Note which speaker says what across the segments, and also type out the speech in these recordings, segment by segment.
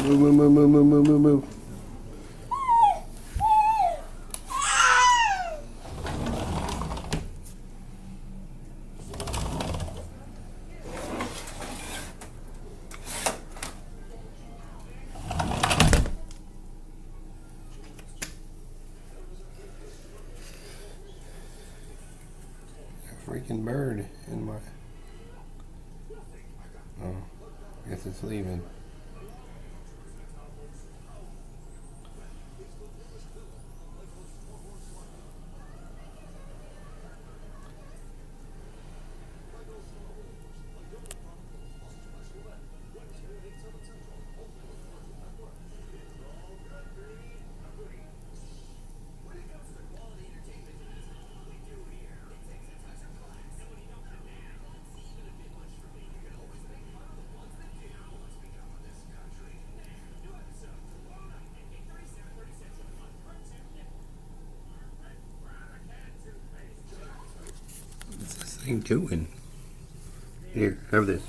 Speaker 1: Move, move, move, move, move, move, move, move. Freaking bird in my... Oh, I guess it's leaving. What's this thing doing? Here, have this.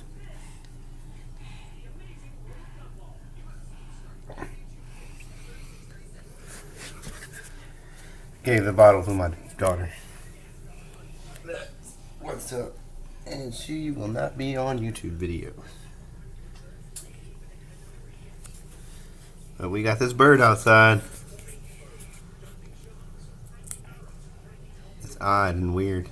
Speaker 1: Gave the bottle to my daughter. What's up? And she will not be on YouTube videos. But we got this bird outside. It's odd and weird.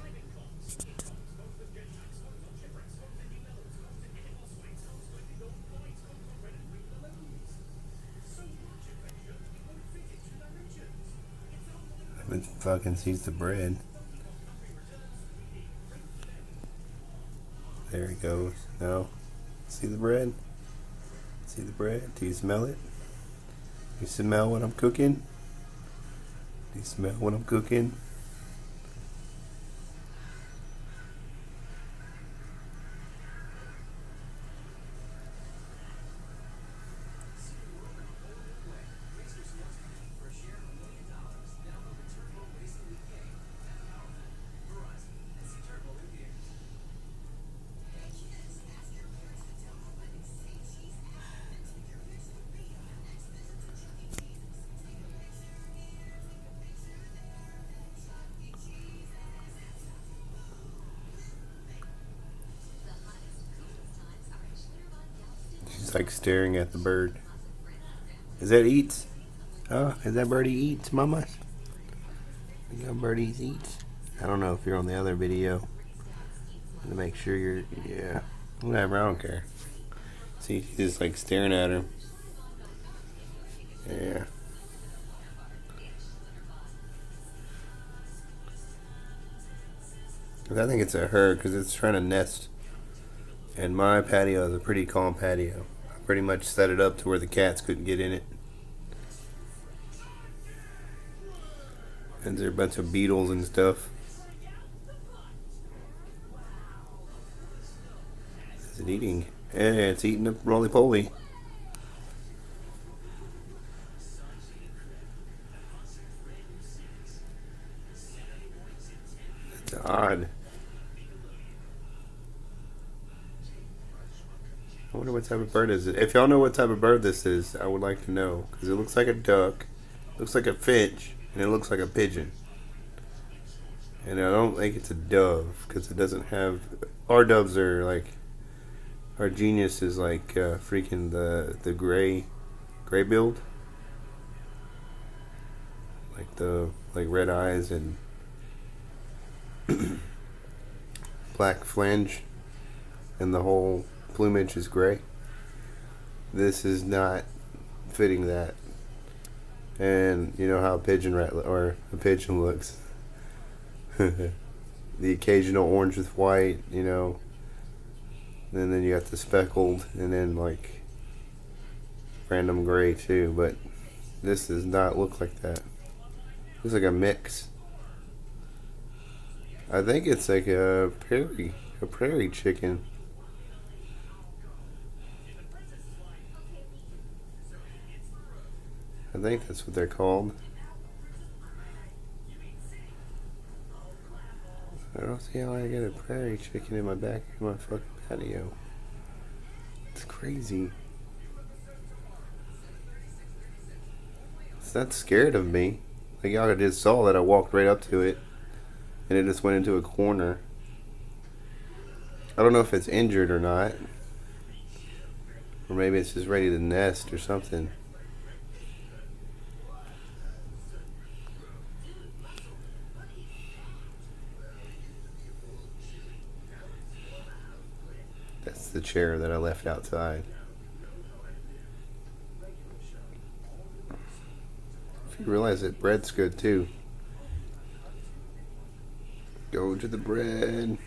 Speaker 1: It fucking sees the bread. There he goes. No. See the bread? See the bread? Do you smell it? Do you smell what I'm cooking? Do you smell what I'm cooking? She's like staring at the bird. Is that Eats? Oh, is that Birdie Eats, Mama? You got Birdie's Eats? I don't know if you're on the other video. To make sure you're, yeah. Whatever, I don't care. See, she's just like staring at her. Yeah. I think it's a her because it's trying to nest. And my patio is a pretty calm patio. I pretty much set it up to where the cats couldn't get in it. And there's a bunch of beetles and stuff. Is it eating? Yeah, it's eating a roly-poly. It's odd. I wonder what type of bird is it. If y'all know what type of bird this is, I would like to know. Because it looks like a duck, looks like a finch, and it looks like a pigeon. And I don't think it's a dove, because it doesn't have... Our doves are like... Our genius is like freaking the gray build. Like the red eyes and black flange, and the whole plumage is gray. This is not fitting that. And you know how a pigeon looks. The occasional orange with white, you know. And then you got the speckled, and then like random gray too. But this does not look like that. Looks like a mix. I think it's like a prairie chicken. I think that's what they're called. I don't see how I get a prairie chicken in my fucking patio. It's crazy. It's not scared of me. Like y'all just saw that I walked right up to it and it just went into a corner. I don't know if it's injured or not. Or maybe it's just ready to nest or something. That's the chair that I left outside. If you realize that bread's good too. Go to the bread.